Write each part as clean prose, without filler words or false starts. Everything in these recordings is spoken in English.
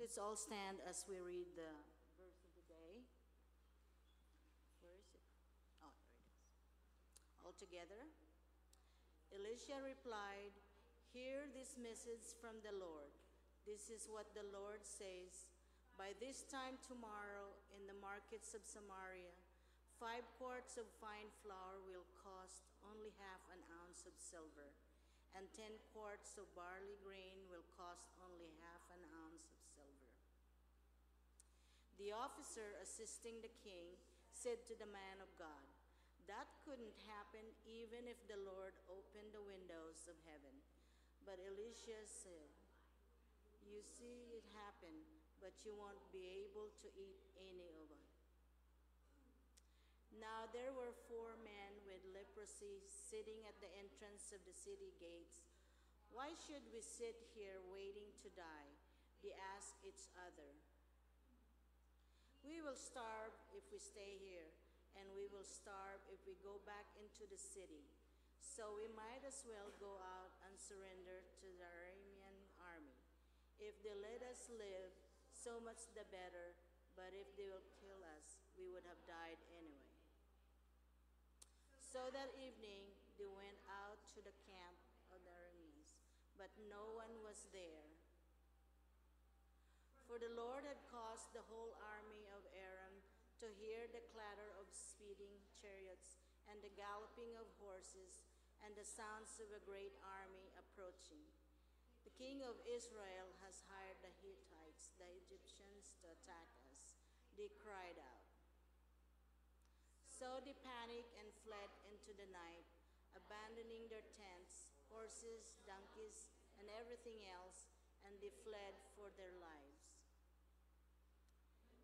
Let's all stand as we read the verse of the day. Where is it? Oh, there it is. All together. Elisha replied, "Hear this message from the Lord. This is what the Lord says. By this time tomorrow, in the markets of Samaria, 5 quarts of fine flour will cost only half an ounce of silver, and 10 quarts of barley grain will cost only half an ounce of silver." The officer assisting the king said to the man of God, "That couldn't happen even if the Lord opened the windows of heaven." But Elisha said, "You see it happen, but you won't be able to eat any of it." Now there were 4 men with leprosy sitting at the entrance of the city gates. "Why should we sit here waiting to die?" they asked each other. "We will starve if we stay here, and we will starve if we go back into the city. So we might as well go out and surrender to the Aramean army. If they let us live, so much the better, but if they will kill us, we would have died anyway." So that evening they went out to the camp of the Arameans, but no one was there. For the Lord had caused the whole army of Aram to hear the clatter of speeding chariots and the galloping of horses and the sounds of a great army approaching. "The king of Israel has hired the Hittites, the Egyptians, to attack us," they cried out. So they panicked and fled into the night, abandoning their tents, horses, donkeys, and everything else, and they fled for their lives.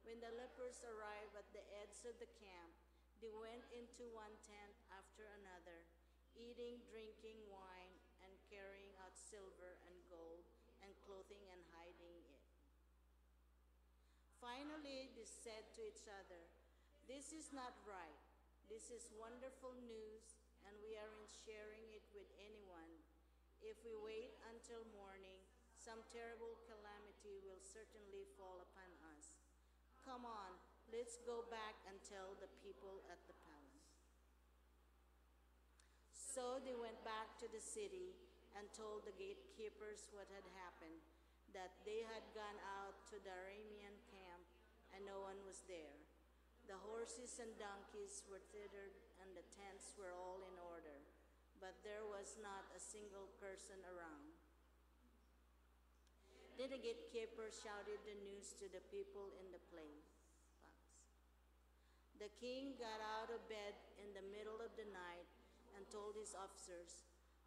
When the lepers arrived at the edge of the camp, they went into one tent after another, eating, drinking wine, and carrying out silver and gold and clothing and hiding it. Finally, they said to each other, "This is not right. This is wonderful news, and we aren't sharing it with anyone. If we wait until morning, some terrible calamity will certainly fall upon us. Come on, let's go back and tell the people at the palace." So they went back to the city and told the gatekeepers what had happened, that they had gone out to the Aramean camp and no one was there. The horses and donkeys were tethered and the tents were all in order, but there was not a single person around. Then the gatekeeper shouted the news to the people in the plain. The king got out of bed in the middle of the night and told his officers,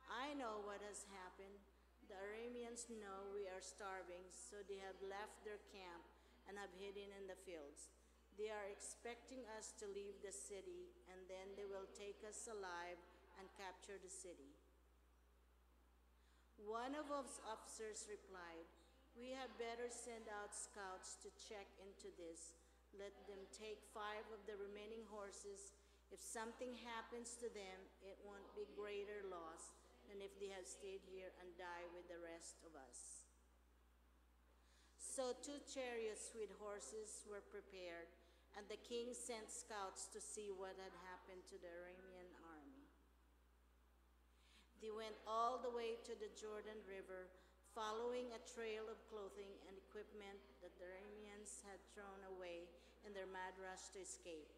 "I know what has happened. The Arameans know we are starving, so they have left their camp and have hidden in the fields. They are expecting us to leave the city, and then they will take us alive and capture the city." One of his officers replied, "We have better send out scouts to check into this. Let them take 5 of the remaining horses. If something happens to them, it won't be greater loss than if they had stayed here and died with the rest of us." So 2 chariots with horses were prepared, and the king sent scouts to see what had happened to the Aramean army. They went all the way to the Jordan River, following a trail of clothing and equipment that the Arameans had thrown away in their mad rush to escape.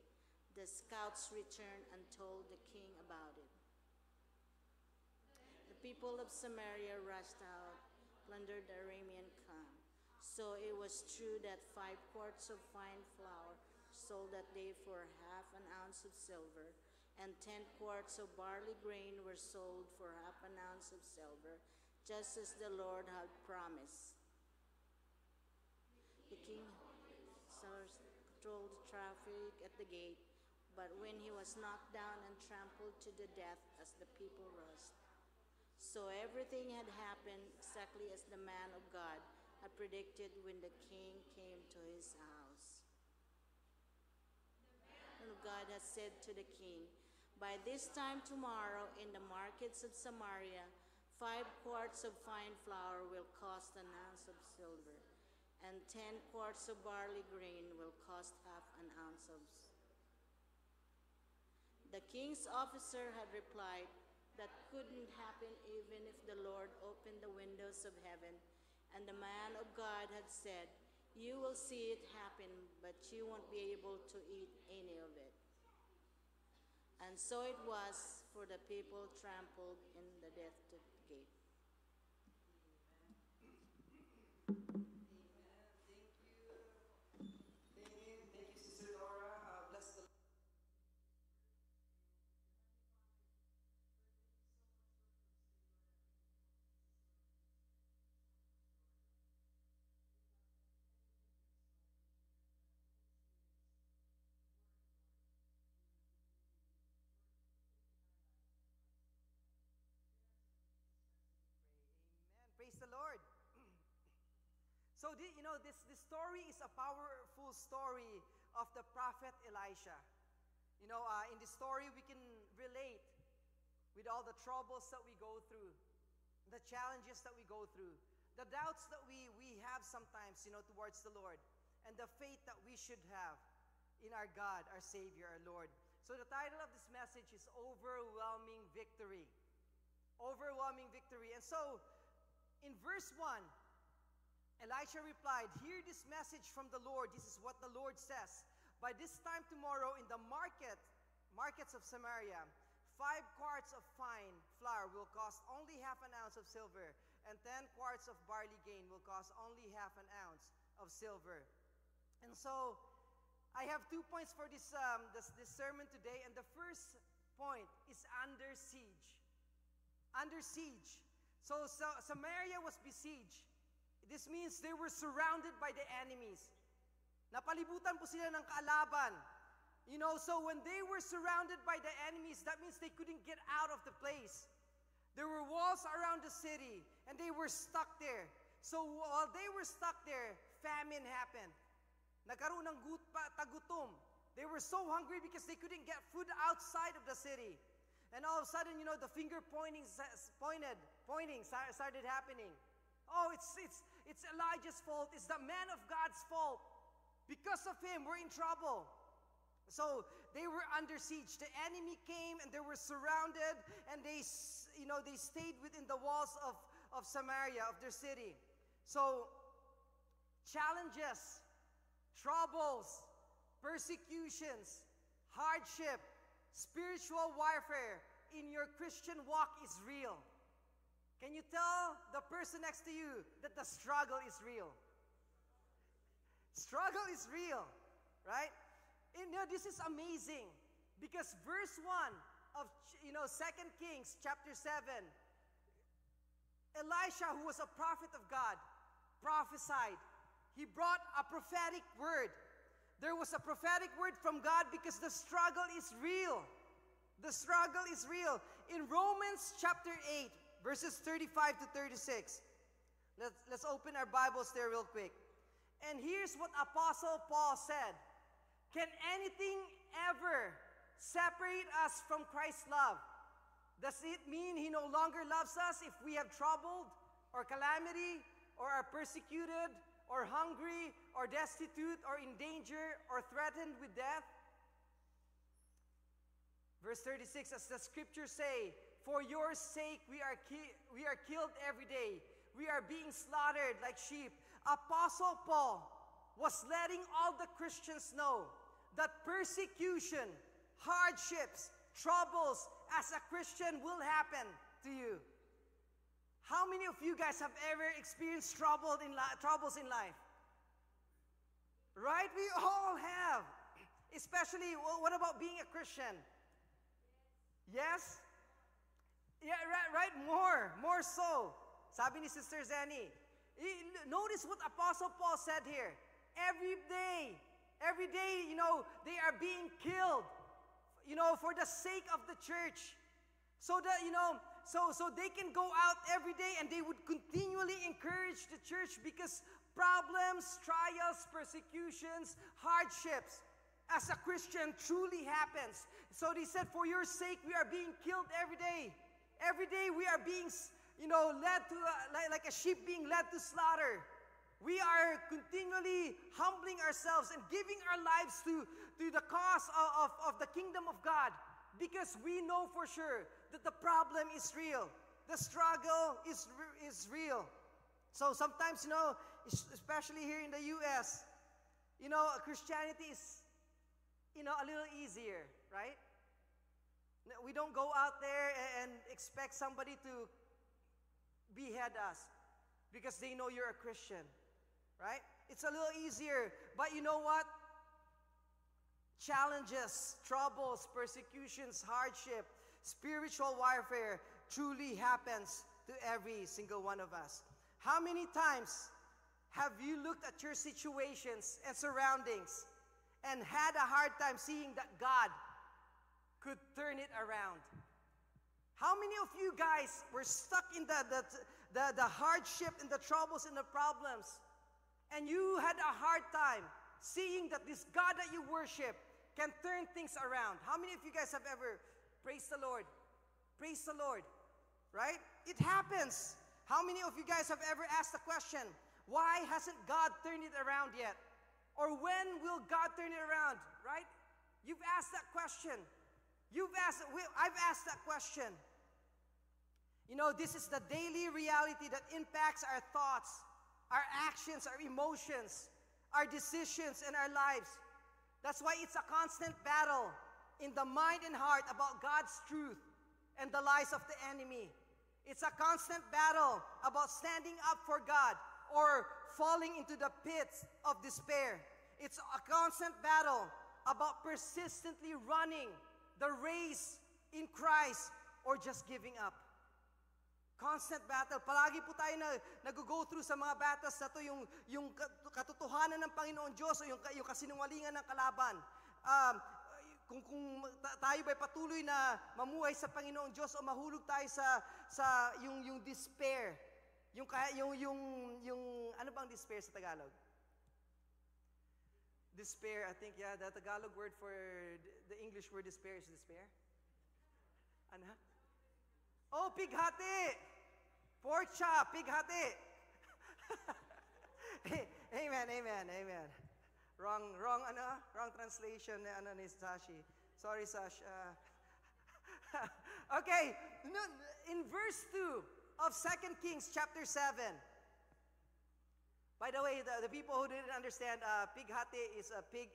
The scouts returned and told the king about it. The people of Samaria rushed out, plundered the Aramean camp. So it was true that 5 quarts of fine flour sold that day for half an ounce of silver, and 10 quarts of barley grain were sold for half an ounce of silver, just as the Lord had promised. The king controlled the traffic at the gate, but when he was knocked down and trampled to the death as the people rushed. So everything had happened exactly as the man of God had predicted when the king came to his house. The man of God had said to the king, "By this time tomorrow in the markets of Samaria, 5 quarts of fine flour will cost an ounce of silver, and 10 quarts of barley grain will cost half an ounce of. The king's officer had replied, that couldn't happen even if the Lord opened the windows of heaven. And the man of God had said, you will see it happen, but you won't be able to eat any of it. And so it was, for the people trampled in the death gate. Praise the Lord. So, this story is a powerful story of the prophet Elisha. In this story, we can relate with all the troubles that we go through, the challenges that we go through, the doubts that we have sometimes, towards the Lord, and the faith that we should have in our God, our Savior, our Lord. So the title of this message is Overwhelming Victory. Overwhelming Victory. And so, in verse 1, Elisha replied, hear this message from the Lord. This is what the Lord says. By this time tomorrow in the markets of Samaria, 5 quarts of fine flour will cost only half an ounce of silver, and 10 quarts of barley grain will cost only half an ounce of silver. And so, I have 2 points for this sermon today, and the first point is under siege. Under siege. So Samaria was besieged. This means they were surrounded by the enemies. Napalibutan po sila ng kaalaban. So when they were surrounded by the enemies, that means they couldn't get out of the place. There were walls around the city, and they were stuck there. So while they were stuck there, famine happened. Nagkaroon ng tagutom. They were so hungry because they couldn't get food outside of the city. And all of a sudden, the finger pointing started happening. Oh, it's Elijah's fault. It's the man of God's fault. Because of him, we're in trouble. So they were under siege. The enemy came and they were surrounded, and they stayed within the walls of Samaria, of their city. So challenges, troubles, persecutions, hardship, spiritual warfare in your Christian walk is real. Can you tell the person next to you that the struggle is real? Struggle is real, right? And this is amazing because verse 1 of 2 Kings chapter 7, Elisha, who was a prophet of God, prophesied. He brought a prophetic word. There was a prophetic word from God because the struggle is real. The struggle is real. In Romans chapter 8, verses 35 to 36. Let's open our Bibles there real quick. And here's what Apostle Paul said. Can anything ever separate us from Christ's love? Does it mean He no longer loves us if we have troubled or calamity or are persecuted or hungry, or destitute, or in danger, or threatened with death? Verse 36, as the scriptures say, for your sake we are killed every day. We are being slaughtered like sheep. Apostle Paul was letting all the Christians know that persecution, hardships, troubles as a Christian will happen to you. How many of you guys have ever experienced troubles in life? Right? We all have. Especially, what about being a Christian? Yes? Yeah, right? More so. Sabi ni Sister Zenny. Notice what Apostle Paul said here. Every day, they are being killed, for the sake of the church. So that, so they can go out every day and they would continually encourage the church because problems, trials, persecutions, hardships as a Christian truly happens. So they said, for your sake, we are being killed every day. Every day we are being, led to, like a sheep being led to slaughter. We are continually humbling ourselves and giving our lives to the cause of the kingdom of God, because we know for sure that the problem is real. The struggle is real. So sometimes, especially here in the U.S., Christianity is, a little easier, right? We don't go out there and expect somebody to behead us because they know you're a Christian, right? It's a little easier. But you know what? Challenges, troubles, persecutions, hardship, spiritual warfare truly happens to every single one of us. How many times have you looked at your situations and surroundings and had a hard time seeing that God could turn it around? How many of you guys were stuck in the hardship and the troubles and the problems, and you had a hard time seeing that this God that you worship can turn things around? How many of you guys have ever praised the Lord? Praise the Lord, right? It happens. How many of you guys have ever asked the question, why hasn't God turned it around yet? Or when will God turn it around, right? You've asked that question. I've asked that question. This is the daily reality that impacts our thoughts, our actions, our emotions, our decisions, and our lives. That's why it's a constant battle in the mind and heart about God's truth and the lies of the enemy. It's a constant battle about standing up for God or falling into the pits of despair. It's a constant battle about persistently running the race in Christ or just giving up. Constant battle. Palagi po tayo na nag-go through sa mga battles na to, yung katotohanan ng Panginoon Diyos o yung kasinungalingan ng kalaban. Kung tayo ba'y patuloy na mamuhay sa Panginoon Diyos o mahulog tayo sa yung despair. Yung ano bang despair sa Tagalog? Despair, I think, the Tagalog word for the English word despair is despair. Ano? Oh, pighati! Pork chop, pighati! Amen. Wrong translation ni Sashi. Sorry, Sash. Okay, in verse 2 of 2 Kings chapter 7. By the way, the people who didn't understand, pighati is a pig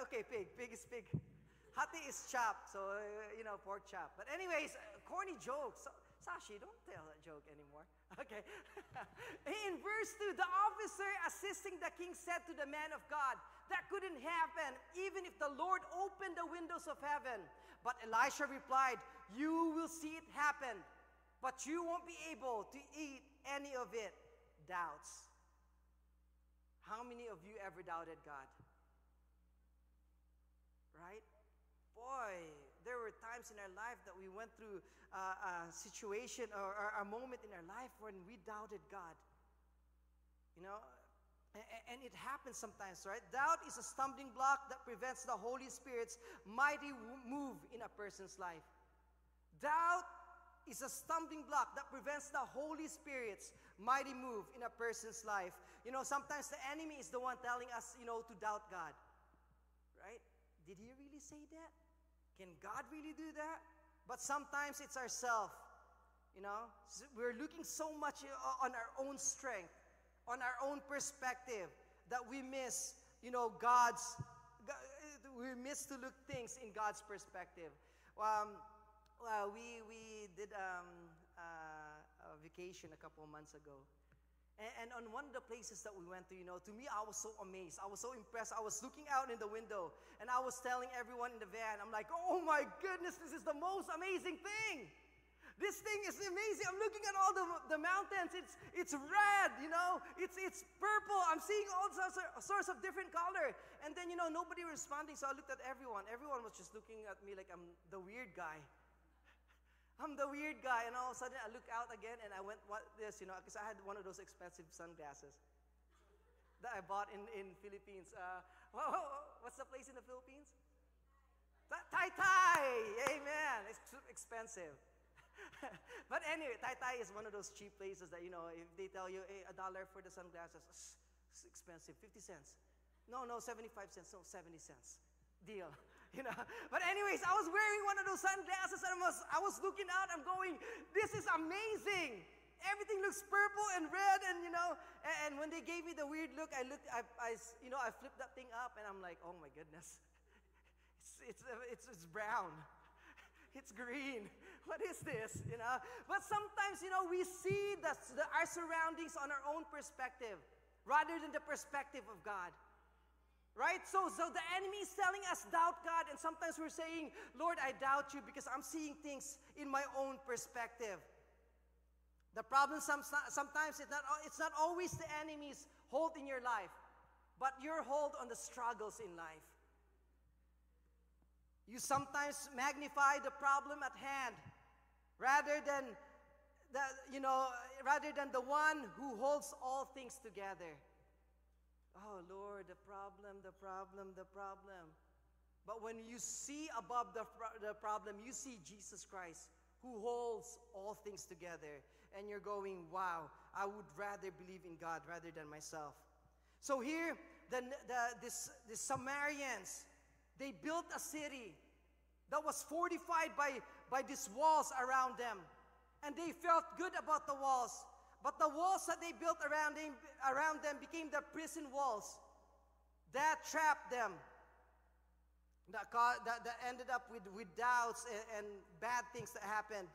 okay, pig is pig. Hati is chop, so, pork chop. But anyways, corny joke. So, Sashi, don't tell that joke anymore. Okay. In verse 2, the officer assisting the king said to the man of God, that couldn't happen even if the Lord opened the windows of heaven. But Elisha replied, you will see it happen, but you won't be able to eat any of it. Doubts. How many of you ever doubted God? Right? Boy, there were times in our life that we went through a situation or a moment in our life when we doubted God. And it happens sometimes, right? Doubt is a stumbling block that prevents the Holy Spirit's mighty move in a person's life. Doubt is a stumbling block that prevents the Holy Spirit's mighty move in a person's life. Sometimes the enemy is the one telling us, to doubt God. Right? Did he really say that? Can God really do that? But sometimes it's ourselves. We're looking so much on our own strength, on our own perspective, that we miss, we miss to look things in God's perspective. We did a vacation a couple of months ago. And on one of the places that we went to, to me, I was so amazed. I was so impressed. I was looking out in the window, and I was telling everyone in the van, I'm like, oh my goodness, this is the most amazing thing. This thing is amazing. I'm looking at all the mountains. It's red, it's purple. I'm seeing all sorts of different color. And then, nobody responding, so I looked at everyone. Everyone was just looking at me like I'm the weird guy. I'm the weird guy, and all of a sudden I look out again, and I went, because I had one of those expensive sunglasses that I bought in Philippines. What's the place in the Philippines? Tai Tai! Amen! It's expensive. But anyway, Tai is one of those cheap places that, if they tell you, hey, $1 for the sunglasses, it's expensive, 50 cents. No, 75 cents, no, 70 cents. Deal. But anyways, I was wearing one of those sunglasses and I was looking out, I'm going, this is amazing. Everything looks purple and red, and when they gave me the weird look, I flipped that thing up and I'm like, oh my goodness. It's brown. It's green. What is this? But sometimes, we see our surroundings on our own perspective rather than the perspective of God. Right? So the enemy is telling us doubt God, and sometimes we're saying, Lord, I doubt you because I'm seeing things in my own perspective. The problem sometimes it's not always the enemy's hold in your life, but your hold on the struggles in life. You sometimes magnify the problem at hand rather than the one who holds all things together. Oh Lord, the problem. But when you see above the problem, you see Jesus Christ who holds all things together. And you're going, wow, I would rather believe in God rather than myself. So here, the Samaritans, they built a city that was fortified by these walls around them. And they felt good about the walls. But the walls that they built around them became the prison walls that trapped them, that ended up with doubts and bad things that happened.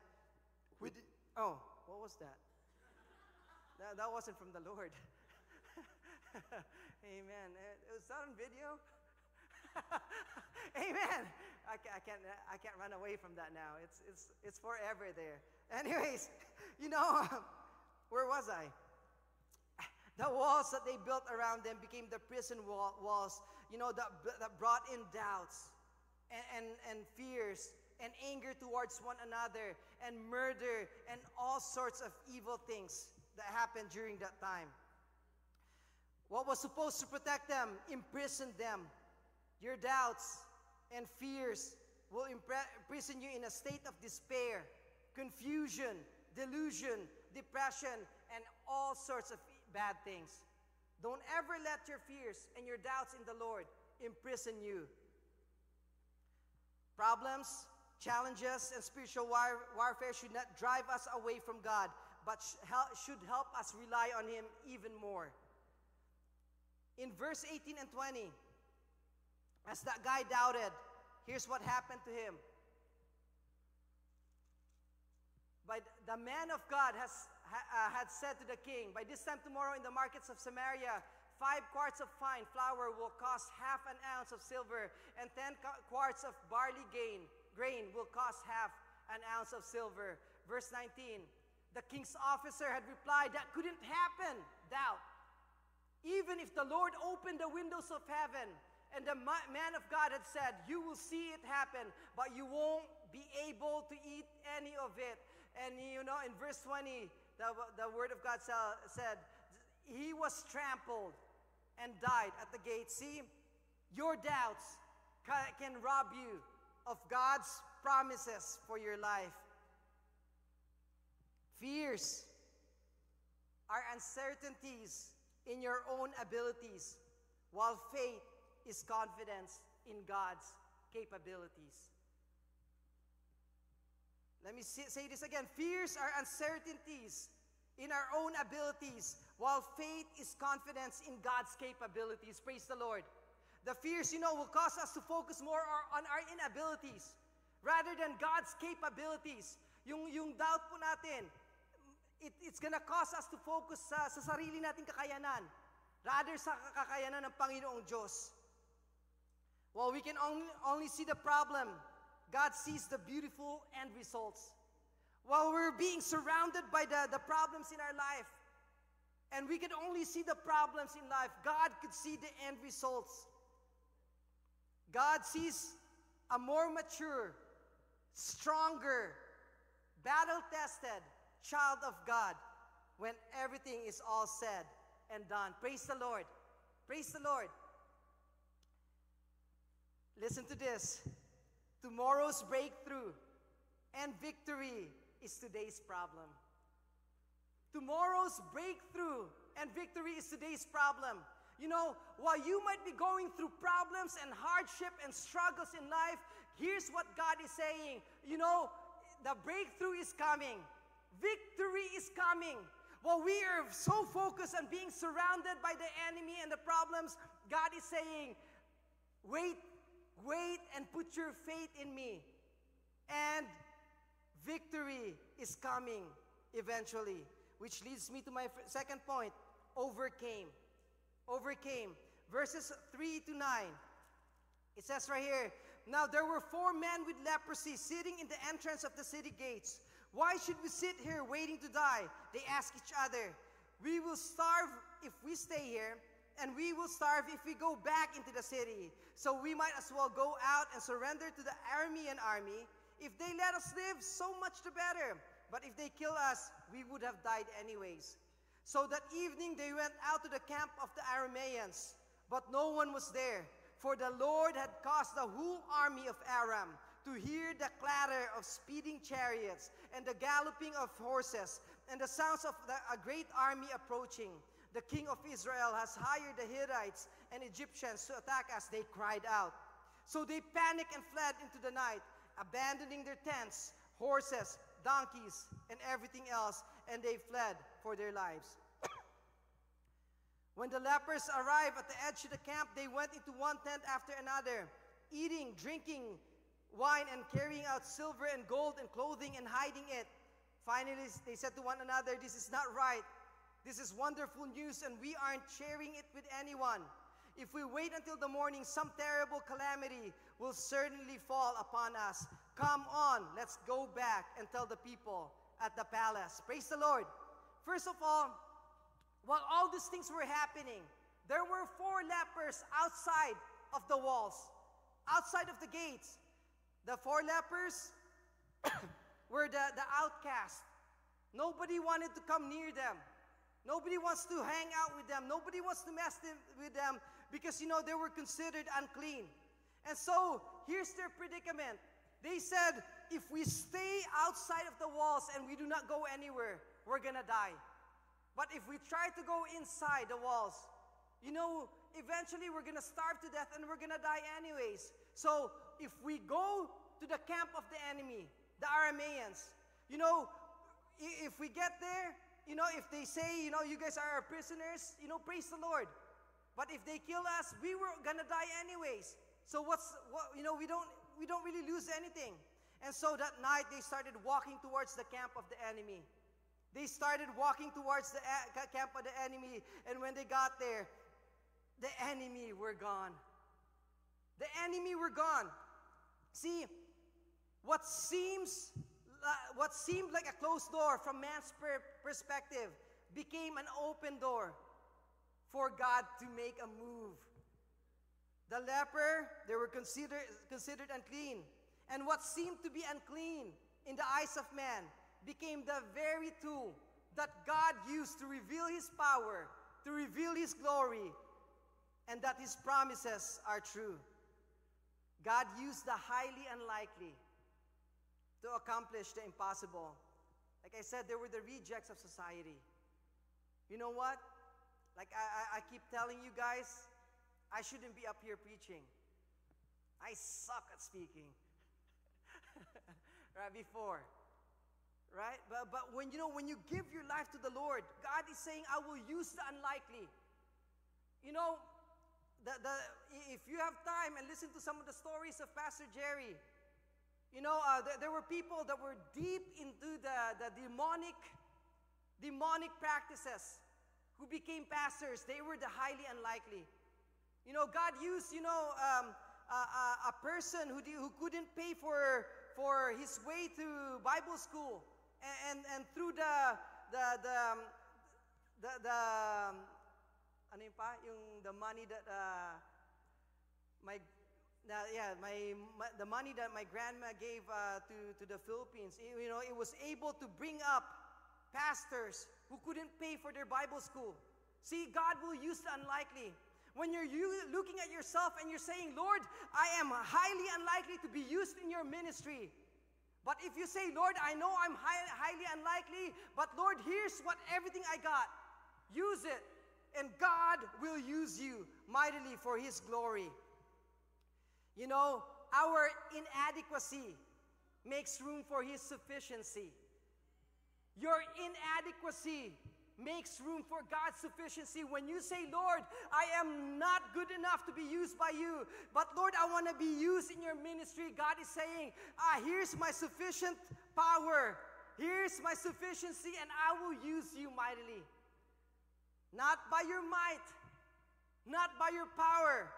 What was that? That wasn't from the Lord. Amen. Was that on video? Amen. I can't run away from that now. It's forever there. Anyways, where was I? The walls that they built around them became the prison walls, that brought in doubts and fears and anger towards one another and murder and all sorts of evil things that happened during that time. What was supposed to protect them imprisoned them. Your doubts and fears will imprison you in a state of despair, confusion, delusion, depression, and all sorts of bad things. Don't ever let your fears and your doubts in the Lord imprison you. Problems, challenges, and spiritual warfare should not drive us away from God, but should help us rely on Him even more. In verse 18 and 20, as that guy doubted, here's what happened to him. But the man of God had said to the king, by this time tomorrow in the markets of Samaria, 5 quarts of fine flour will cost half an ounce of silver, and 10 quarts of barley grain will cost half an ounce of silver. Verse 19, the king's officer had replied, that couldn't happen, doubt. Even if the Lord opened the windows of heaven, and the man of God had said, you will see it happen, but you won't be able to eat any of it. And in verse 20, the word of God said, he was trampled and died at the gate. See, your doubts can rob you of God's promises for your life. Fears are uncertainties in your own abilities, while faith is confidence in God's capabilities. Let me say this again. Fears are uncertainties in our own abilities, while faith is confidence in God's capabilities. Praise the Lord. The fears, will cause us to focus more on our inabilities rather than God's capabilities. Yung doubt po natin, it's gonna cause us to focus sa sarili nating kakayanan rather sa kakayanan ng Panginoong Diyos. While we can only see the problem, God sees the beautiful end results. While we're being surrounded by the problems in our life, and we can only see the problems in life, God could see the end results. God sees a more mature, stronger, battle-tested child of God when everything is all said and done. Praise the Lord. Praise the Lord. Listen to this. Tomorrow's breakthrough and victory is today's problem. Tomorrow's breakthrough and victory is today's problem. You know, while you might be going through problems and hardship and struggles in life, here's what God is saying. You know, the breakthrough is coming. Victory is coming. While we are so focused on being surrounded by the enemy and the problems, God is saying, wait, and put your faith in me. And victory is coming eventually. Which leads me to my second point, overcame. Overcame. Verses 3 to 9. It says right here, now there were 4 men with leprosy sitting in the entrance of the city gates. Why should we sit here waiting to die? They asked each other. We will starve if we stay here, and we will starve if we go back into the city. So we might as well go out and surrender to the Aramean army. If they let us live, so much the better. But if they kill us, we would have died anyways. So that evening they went out to the camp of the Arameans, but no one was there. For the Lord had caused the whole army of Aram to hear the clatter of speeding chariots and the galloping of horses and the sounds of a great army approaching. The king of Israel has hired the Hittites and Egyptians to attack us, they cried out. So they panicked and fled into the night, abandoning their tents, horses, donkeys, and everything else, and they fled for their lives. When the lepers arrived at the edge of the camp, they went into one tent after another, eating, drinking wine, and carrying out silver and gold and clothing and hiding it. Finally, they said to one another, this is not right. This is wonderful news, and we aren't sharing it with anyone. If we wait until the morning, some terrible calamity will certainly fall upon us. Come on, let's go back and tell the people at the palace. Praise the Lord. First of all, while all these things were happening, there were 4 lepers outside of the walls, outside of the gates. The 4 lepers were the outcast. Nobody wanted to come near them. Nobody wants to hang out with them. Nobody wants to mess with them because, you know, they were considered unclean. And so, here's their predicament. They said, if we stay outside of the walls and we do not go anywhere, we're gonna die. But if we try to go inside the walls, you know, eventually we're gonna starve to death and we're gonna die anyways. So, if we go to the camp of the enemy, the Arameans, you know, if we get there, you know, if they say, you know, you guys are our prisoners, you know, praise the Lord. But if they kill us, we were gonna die anyways. So you know, we don't really lose anything. And so that night they started walking towards the camp of the enemy. They started walking towards the camp of the enemy, and when they got there, the enemy were gone. The enemy were gone. See, what seemed like a closed door from man's perspective became an open door for God to make a move. The leper, they were considered unclean. And what seemed to be unclean in the eyes of man became the very tool that God used to reveal His power, to reveal His glory, and that His promises are true. God used the highly unlikely to accomplish the impossible. Like I said, they were the rejects of society. You know what? Like I keep telling you guys, I shouldn't be up here preaching. I suck at speaking. Right before. Right? But when you give your life to the Lord, God is saying, I will use the unlikely. You know, if you have time and listen to some of the stories of Pastor Jerry, you know, there were people that were deep into the demonic practices who became pastors. They were the highly unlikely. You know, God used, you know, a person who couldn't pay for his way to Bible school, and through the ano yun pa, the money that the money that my grandma gave to the Philippines, you know, it was able to bring up pastors who couldn't pay for their Bible school. See, God will use the unlikely. When you're looking at yourself and you're saying, Lord, I am highly unlikely to be used in your ministry, But if you say, Lord, I know I'm highly unlikely, but Lord, here's everything I got. Use it. And God will use you mightily for His glory. You know, our inadequacy makes room for His sufficiency. Your inadequacy makes room for God's sufficiency. When you say, Lord, I am not good enough to be used by you, but Lord, I want to be used in your ministry, God is saying, here's my sufficient power. Here's my sufficiency, and I will use you mightily. Not by your might, not by your power,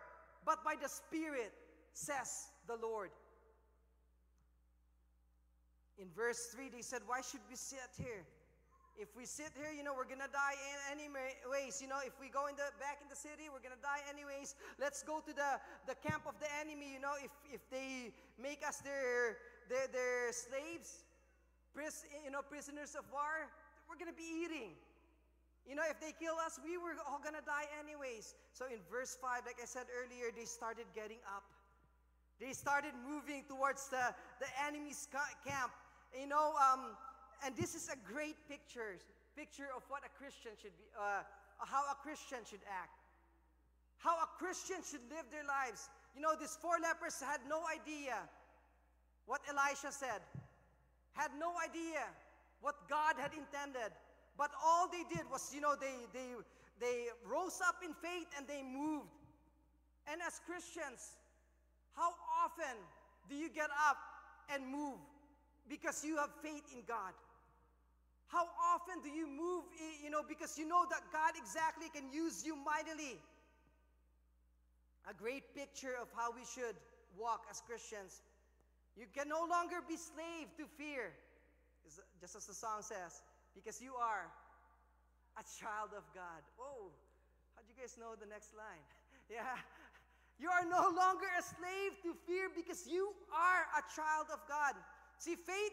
but by the Spirit, says the Lord. In verse 3, they said, why should we sit here? If we sit here, we're going to die anyways. If we go back in the city, we're going to die anyways. Let's go to the camp of the enemy. If they make us their slaves, prisoners of war, we're going to be eating. If they kill us, we were all going to die anyways. So in verse 5, like I said earlier, they started getting up. They started moving towards the enemy's camp. And this is a great picture of what a Christian should be, how a Christian should act, how a Christian should live their lives. These 4 lepers had no idea what Elisha said, had no idea what God had intended. But all they did was, they rose up in faith and they moved. And as Christians, how often do you get up and move because you have faith in God? How often do you move, because you know that God exactly can use you mightily? A great picture of how we should walk as Christians. You can no longer be slave to fear, just as the song says, because you are a child of God. Oh, how'd you guys know the next line? Yeah. You are no longer a slave to fear because you are a child of God. See, faith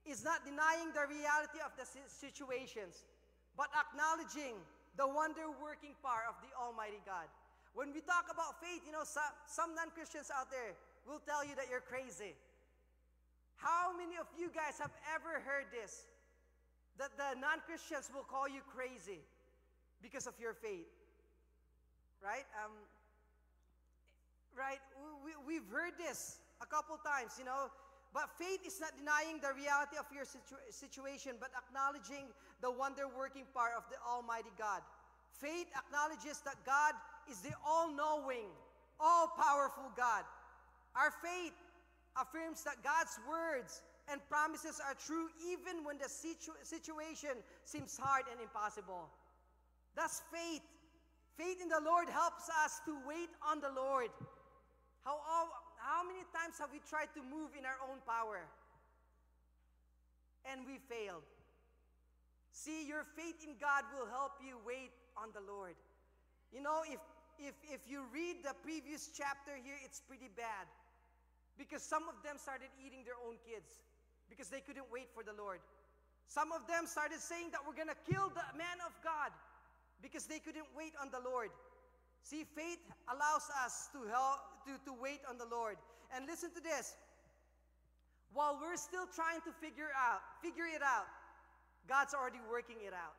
is not denying the reality of the situations, but acknowledging the wonder-working power of the Almighty God. When we talk about faith, some non-Christians out there will tell you that you're crazy. How many of you guys have ever heard this? That the non-Christians will call you crazy because of your faith. Right? Right? We've heard this a couple times, But faith is not denying the reality of your situation, but acknowledging the wonder-working power of the Almighty God. Faith acknowledges that God is the all-knowing, all-powerful God. Our faith affirms that God's words and promises are true even when the situation seems hard and impossible. That's faith. Faith in the Lord helps us to wait on the Lord. How many times have we tried to move in our own power? And we failed. See, your faith in God will help you wait on the Lord. If you read the previous chapter here, it's pretty bad. Because some of them started eating their own kids because they couldn't wait for the Lord. Some of them started saying that we're going to kill the man of God because they couldn't wait on the Lord. See, faith allows us to wait on the Lord. And listen to this. While we're still trying to figure it out, God's already working it out.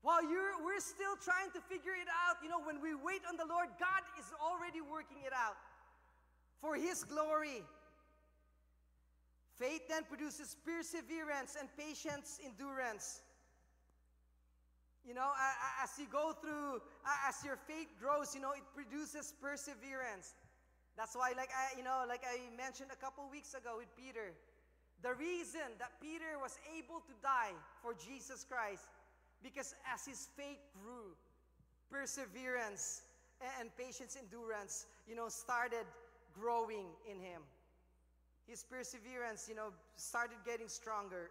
While we're still trying to figure it out, when we wait on the Lord, God is already working it out for His glory. Faith then produces perseverance and patience, endurance. As you go through, as your faith grows, it produces perseverance. That's why, like I mentioned a couple weeks ago with Peter, the reason that Peter was able to die for Jesus Christ, because as his faith grew, perseverance and patience, endurance, started growing in him. His perseverance, started getting stronger.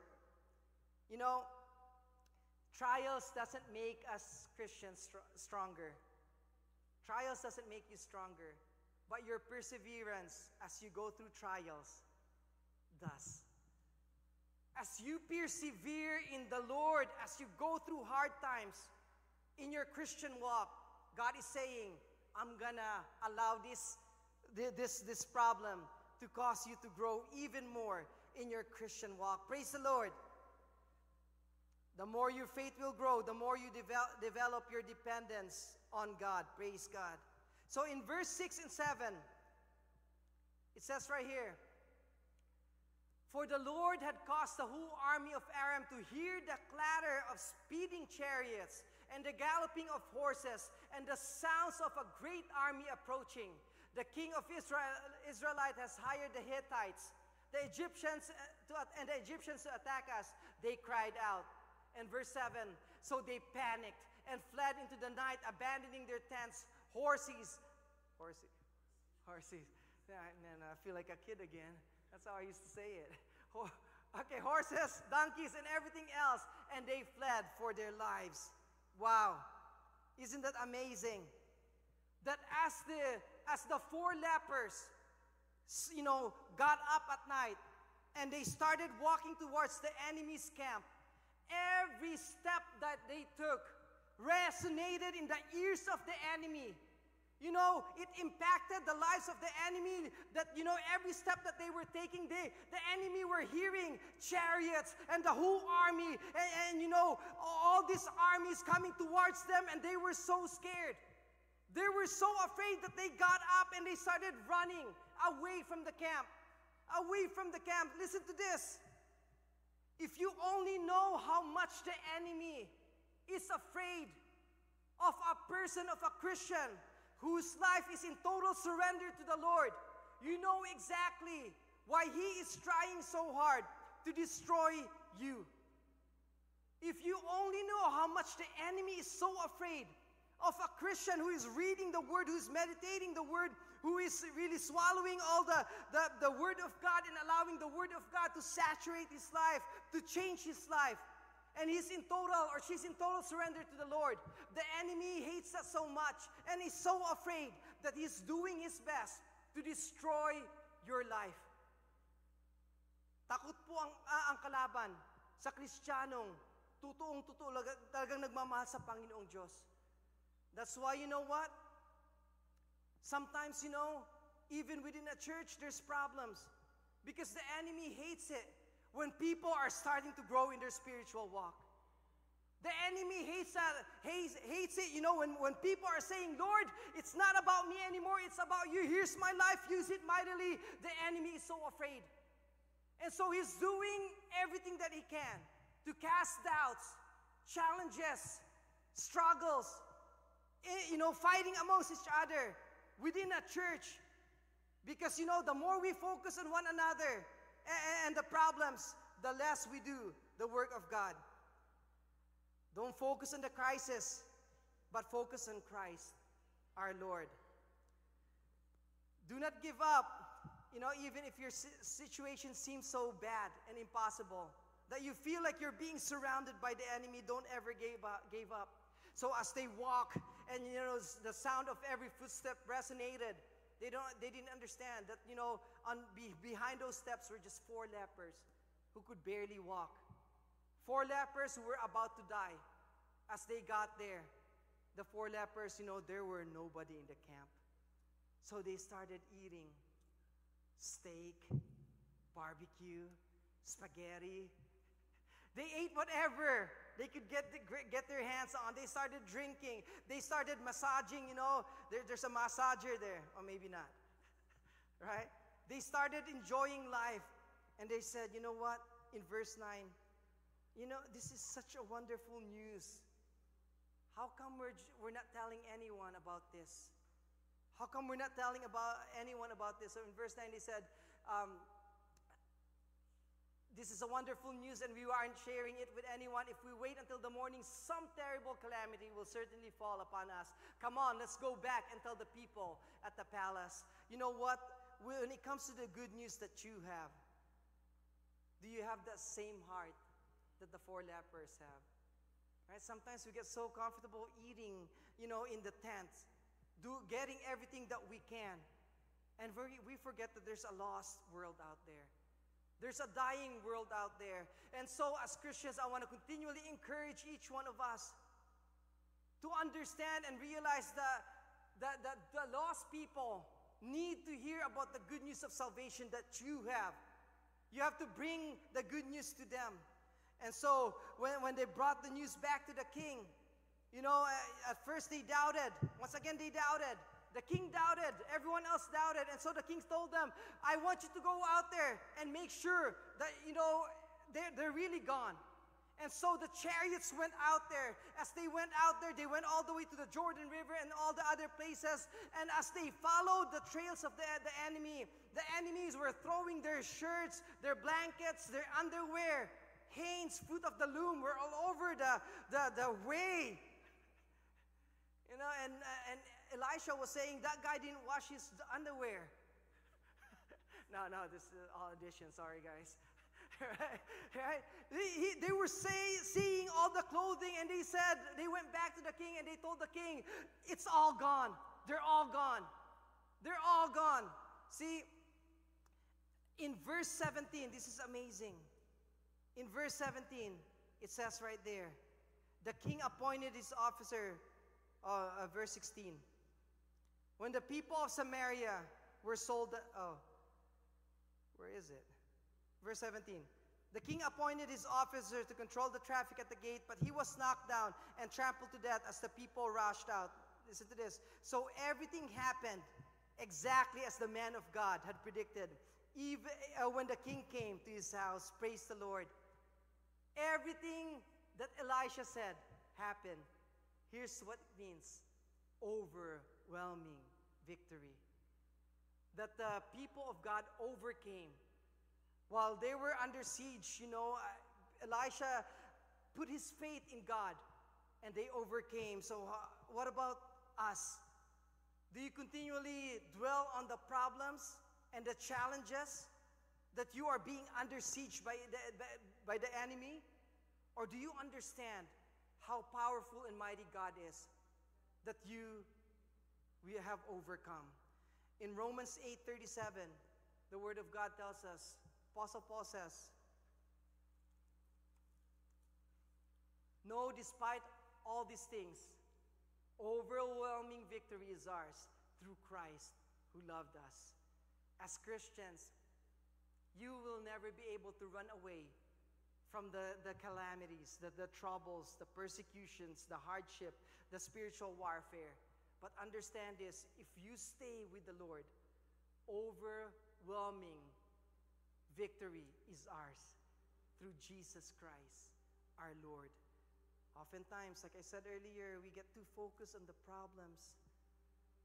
Trials doesn't make us Christians stronger. Trials doesn't make you stronger. But your perseverance as you go through trials does. As you persevere in the Lord, as you go through hard times in your Christian walk, God is saying, I'm gonna allow this problem to cause you to grow even more in your Christian walk. Praise the Lord. The more your faith will grow, the more you develop your dependence on God. Praise God. So in verse 6 and 7, it says right here, "For the Lord had caused the whole army of Aram to hear the clatter of speeding chariots and the galloping of horses and the sounds of a great army approaching. The king of Israelite has hired the Hittites, the Egyptians to attack us." They cried out. And verse 7, "So they panicked and fled into the night, abandoning their tents, horses. Man, I feel like a kid again. That's how I used to say it. Okay, horses, donkeys, and everything else. And they fled for their lives." Wow. Isn't that amazing? That as the four lepers, got up at night and they started walking towards the enemy's camp, every step that they took resonated in the ears of the enemy. It impacted the lives of the enemy that, every step that they were taking, the enemy were hearing chariots and the whole army and all these armies coming towards them, and they were so scared. They were so afraid that they got up and they started running away from the camp. Away from the camp. Listen to this. If you only know how much the enemy is afraid of a person, of a Christian, whose life is in total surrender to the Lord, you know exactly why he is trying so hard to destroy you. If you only know how much the enemy is so afraid of a Christian who is reading the Word, who is meditating the Word, who is really swallowing all the Word of God and allowing the Word of God to saturate his life, to change his life, and he's in total, or she's in total surrender to the Lord, the enemy hates us so much and is so afraid that he's doing his best to destroy your life. Takot po ang kalaban sa Kristiyanong totoong-totoo, talagang nagmamahal sa Panginoong Diyos. That's why, you know what? Sometimes, even within a church, there's problems. Because the enemy hates it when people are starting to grow in their spiritual walk. The enemy hates it, when people are saying, "Lord, it's not about me anymore, it's about you. Here's my life, use it mightily." The enemy is so afraid. And so he's doing everything that he can to cast doubts, challenges, struggles, fighting amongst each other within a church. Because, the more we focus on one another and the problems, the less we do the work of God. Don't focus on the crisis, but focus on Christ, our Lord. Do not give up, even if your situation seems so bad and impossible, that you feel like you're being surrounded by the enemy. Don't ever give up. So as they walk, and the sound of every footstep resonated, they didn't understand that behind those steps were just four lepers who could barely walk. Four lepers who were about to die. As they got there, the four lepers, there were nobody in the camp. So they started eating steak, barbecue, spaghetti. They ate whatever they could get their hands on. They started drinking. They started massaging, there's a massager there, or maybe not, right? They started enjoying life. And they said, you know what? In verse 9, this is such a wonderful news. How come we're not telling anyone about this? How come we're not telling anyone about this? So in verse 9 they said, this is a wonderful news and we aren't sharing it with anyone. If we wait until the morning, some terrible calamity will certainly fall upon us. Come on, let's go back and tell the people at the palace. You know what? When it comes to the good news that you have, do you have that same heart that the four lepers have? Right? Sometimes we get so comfortable eating, in the tents, getting everything that we can. And we forget that there's a lost world out there. There's a dying world out there. And so as Christians, I want to continually encourage each one of us to understand and realize that the lost people need to hear about the good news of salvation that you have. You have to bring the good news to them. And so when they brought the news back to the king, at first they doubted. Once again, they doubted. The king doubted. Everyone else doubted. And so the king told them, I want you to go out there and make sure that, they're really gone. And so the chariots went out there. As they went out there, they went all the way to the Jordan River and all the other places. And as they followed the trails of the enemies were throwing their shirts, their blankets, their underwear, Hanes, fruit of the loom, were all over the way. And Elisha was saying that guy didn't wash his underwear. No, this is all addition. Sorry, guys. Right? They were seeing all the clothing, and they went back to the king and they told the king, it's all gone. They're all gone. They're all gone. See, in verse 17, this is amazing. In verse 17, it says right there, the king appointed his officer, verse 16. When the people of Samaria were sold, where is it? Verse 17. The king appointed his officer to control the traffic at the gate, but he was knocked down and trampled to death as the people rushed out. Listen to this. So everything happened exactly as the man of God had predicted. Even when the king came to his house, praise the Lord. Everything that Elisha said happened. Here's what it means. Overwhelming victory. That the people of God overcame. While they were under siege, Elisha put his faith in God and they overcame. So what about us? Do you continually dwell on the problems and the challenges that you are being under siege by the enemy? Or do you understand how powerful and mighty God is that we have overcome? In Romans 8:37, the Word of God tells us, Apostle Paul says, no, despite all these things, overwhelming victory is ours through Christ who loved us. As Christians, you will never be able to run away from the calamities, the troubles, the persecutions, the hardship, the spiritual warfare. But understand this, if you stay with the Lord, overwhelming victory is ours through Jesus Christ, our Lord. Oftentimes, like I said earlier, we get too focused on the problems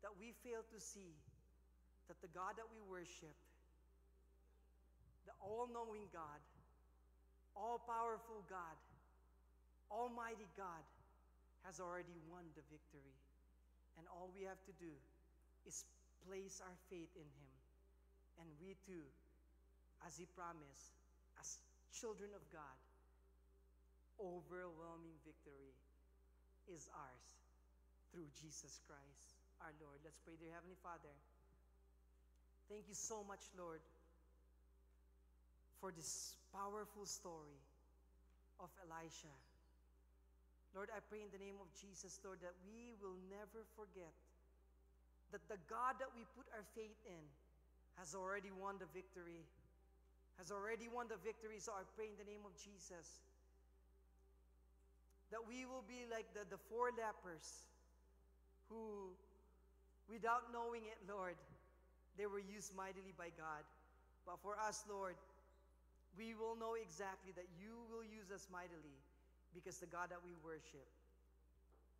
that we fail to see that the God that we worship, the all-knowing God, all-powerful God, almighty God, has already won the victory. And all we have to do is place our faith in Him. And we too, as He promised, as children of God, overwhelming victory is ours through Jesus Christ, our Lord. Let's pray. Dear Heavenly Father, thank you so much, Lord, for this powerful story of Elisha. Lord, I pray in the name of Jesus, Lord, that we will never forget that the God that we put our faith in has already won the victory. Has already won the victory. So I pray in the name of Jesus that we will be like the four lepers who, without knowing it, Lord, they were used mightily by God. But for us, Lord, we will know exactly that you will use us mightily because the God that we worship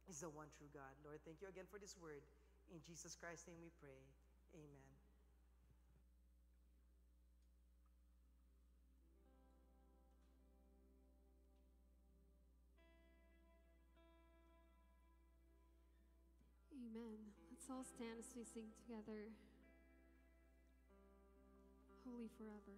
is the one true God. Lord, thank you again for this word. In Jesus Christ's name we pray. Amen. Amen. Let's all stand as we sing together. Holy forever.